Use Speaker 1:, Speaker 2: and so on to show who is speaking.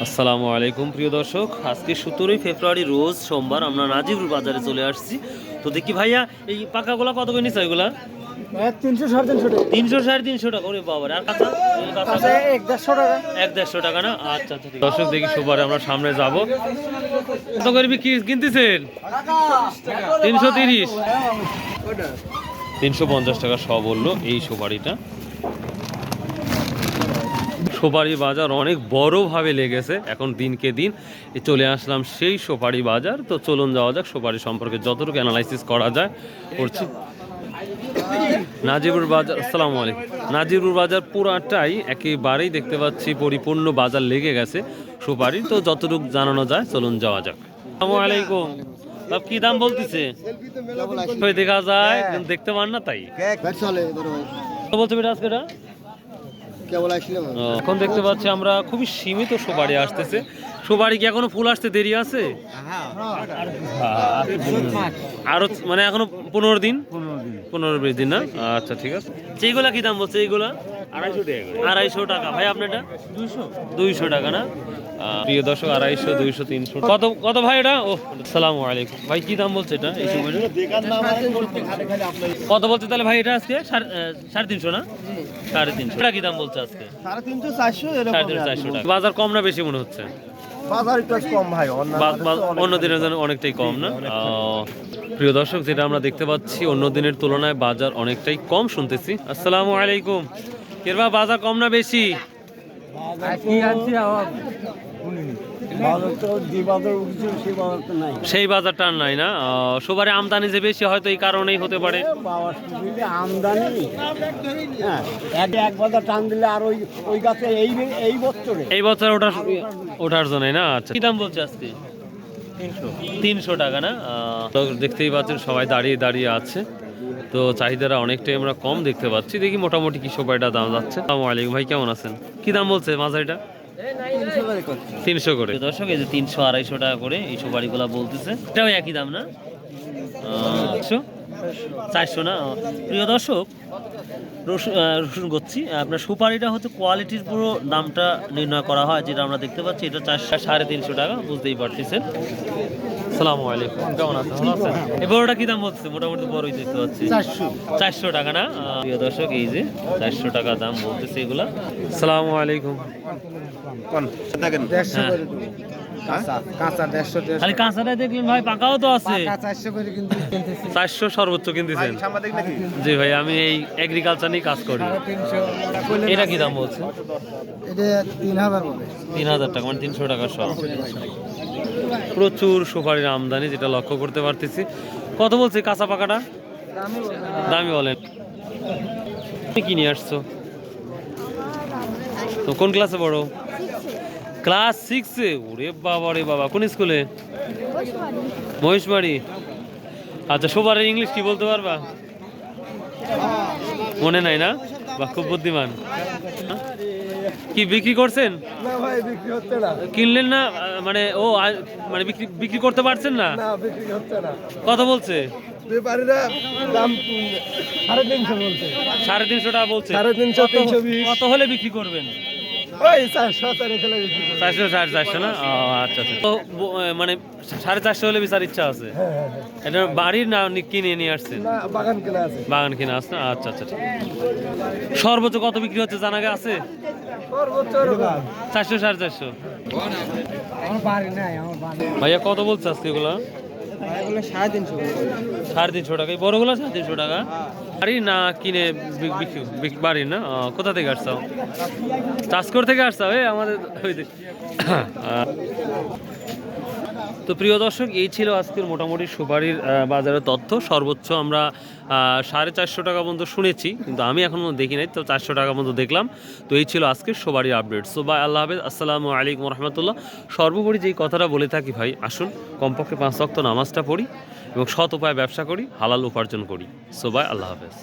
Speaker 1: আসসালামু আলাইকুম প্রিয় দর্শক, আজকে 17ই ফেব্রুয়ারি রোজ সোমবার আমরা নাজিরপুর বাজারে চলে আসছি। তো দেখি ভাইয়া এই পাকাগুলা কত করে নিচ্ছে? ওইগুলা
Speaker 2: 300 350 টাকা।
Speaker 1: 300 350 টাকা। ওরে বাবা, আর কাঁচা?
Speaker 2: কাঁচা 150 টাকা।
Speaker 1: 150 টাকা না? আচ্ছা আচ্ছা ঠিক আছে। দর্শক দেখি সুপারে আমরা সামনে যাব। কত করে বিক্রি কিনতেছেন? 330, 350 টাকা সব বললো এই সুপারিটা। সুপারি বাজার অনেক বড়ভাবে লেগেছে এখন দিনকে দিন। চলে আসলাম সেই সুপারি বাজার। তো চলুন যাওয়া যাক, সুপারি সম্পর্কে যতটুকু অ্যানালাইসিস করা যায় করছি। নাজিরপুর বাজার, আসসালামু আলাইকুম। নাজিরপুর বাজার পুরাটাই একেবারেই দেখতে পাচ্ছি পরিপূর্ণ বাজার লেগে গেছে সুপারি। তো যতটুকু জানানো যায় চলুন যাওয়া যাক। আসসালামু আলাইকুম। সব কি দাম বলতেছে? দেখা যায় কিন্তু দেখতে পান না, তাই বলছে বেটা আজকে এটা। এখন দেখতে পাচ্ছি আমরা খুবই সীমিত সুপারি আসতেছে। সুপারি কি এখনো ফুল আসতে দেরি আছে? আরো মানে এখনো 15 দিন 15-20 দিন না? আচ্ছা ঠিক আছে। এইগুলা কি দাম বলছে? এইগুলা 250 টাকা। ভাই আপনারটা 200 টাকা না? প্রিয় দর্শক, 250, 200, 300 কত কত ভাই এটা? ও আসসালামু আলাইকুম ভাই, কি দাম বলছে এটা? এই সময় কত বলছে তাহলে ভাই এটা আজকে? 350 না? 350 এটা কি দাম বলছে আজকে?
Speaker 2: 350 400 এরকম।
Speaker 1: 450 টাকা। বাজার কম না বেশি মনে হচ্ছে?
Speaker 2: বাজার একটু কম ভাই,
Speaker 1: অন্য দিনের জন্য অনেকটাই কম না? প্রিয় দর্শক, যেটা আমরা দেখতে পাচ্ছি অন্য দিনের তুলনায় বাজার অনেকটাই কম শুনতেছি। আসসালামু আলাইকুম। কেরবা বাজার কম না বেশি? সেই বাজারটা আর নাই না? সবারই আমদানি যে বেশি হয়তো এই কারণেই হতে পারে।
Speaker 2: আমদানি এক বাজার টান দিলে আর ওই গাছে এই
Speaker 1: বছর ওঠার জন্যই না? আচ্ছা, কি দাম বলছে আজকে? 300 টাকা না? তো দেখতেই পাচ্ছেন সবাই দাঁড়িয়ে দাঁড়িয়ে আছে। তো চাহিদাটা অনেকটাই আমরা কম দেখতে পাচ্ছি। দেখি মোটামুটি কি সুপারিটা দাম যাচ্ছে। আসসালামু আলাইকুম ভাই, কেমন আছেন? কি দাম বলছে মাঝারিটা? 300 করে। দর্শক এই যে 300 250 টাকা করে এই সুপারিগুলা বলতেছে। এটাও একই দাম না? 400 না? প্রিয় দর্শক, রসুন করছি আপনার সুপারিটা হচ্ছে কোয়ালিটির পুরো দামটা নির্ণয় করা হয়, যেটা আমরা দেখতে পাচ্ছি। এটা 350 টাকা, বুঝতেই পারতেছেন। আসসালামু আলাইকুম, কেমন আছেন? ভালো আছেন? এই বড়টা কি দাম বলছে? মোটামুটি বড়ই দেখতে পাচ্ছি। 400 টাকা না? প্রিয় দর্শক এই যে 400 টাকা দাম বলতেছে এগুলা। আসসালামু আলাইকুম। খালি কাঁচাটাই দেখলেন ভাই? পাকাও তো আছে? 400 সর্বোচ্চ কিনতেছেন? জি ভাই, আমি এই এগ্রিকালচার নিয়ে কাজ করি। এটা কি দাম বলছে? 3000 টাকা, মানে 300 টাকা সব। প্রচুর সুপারির আমদানি, যেটা লক্ষ্য করতে পারতেছি। কত বলছে কাঁচা পাকাটা? দামি বলেন। কি নিয়ে আসছো? তো কোন ক্লাসে পড়ো? ক্লাস 6-এ? ওরে বাবা রে বাবা, কোন স্কুলে? মহিষবাড়ি। আচ্ছা, সুপারের ইংলিশ কি বলতে পারবা? মনে নাই না? বা খুব বুদ্ধিমান। কি বিক্রি করছেন?
Speaker 2: না ভাই, বিক্রি হচ্ছে না।
Speaker 1: কিনলেন না মানে? ও মানে বিক্রি করতে পারছেন না?
Speaker 2: না, বিক্রি হচ্ছে না।
Speaker 1: কত বলছে
Speaker 2: ব্যাপারীরা? দাম 350 বলছে।
Speaker 1: 350 টাকা বলছে।
Speaker 2: 350, 320।
Speaker 1: কত হলে বিক্রি করবেন?
Speaker 2: ওই 400 রেখে বিক্রি করব।
Speaker 1: 400, 450 না? আচ্ছা আচ্ছা। তো মানে 450 হলে বিচার ইচ্ছা আছে? এটা বাড়ির না কিনে নিয়ে আসছেন?
Speaker 2: না, বাগান কেনা আছে।
Speaker 1: বাগান কিনে আসছে না? আচ্ছা আচ্ছা। সর্বোচ্চ কত বিক্রি হচ্ছে জানা আছে?
Speaker 2: সর্বোচ্চ
Speaker 1: 400, 450।
Speaker 2: আমার বাড়ি নাই, আমার বাড়ি।
Speaker 1: ভাইয়া কত বলছে আজকে এগুলো?
Speaker 2: এগুলো 350
Speaker 1: 350 টাকা। এই বড়গুলো 350 টাকা। বাড়ির না কিনে বাড়ির না? কোথা থেকে আসছো? চাষকর থেকে আসছো? আমাদের তো প্রিয় দর্শক, এই ছিল আজকের মোটামুটি সুপারির বাজারের তথ্য। সর্বোচ্চ আমরা 450 টাকা পর্যন্ত শুনেছি, কিন্তু আমি এখন দেখি নাই। তো 400 টাকা পর্যন্ত দেখলাম। তো এই ছিল আজকের সুপারির আপডেট। সো বাই, আল্লাহ হাফেজ, আসসালামু আলাইকুম রহমতুল্লাহ। সর্বোপরি যেই কথাটা বলে থাকি ভাই, আসুন কমপক্ষে 5 ওয়াক্ত নামাজটা পড়ি এবং সৎ উপায়ে ব্যবসা করি, হালাল উপার্জন করি। সো বাই, আল্লাহ হাফেজ।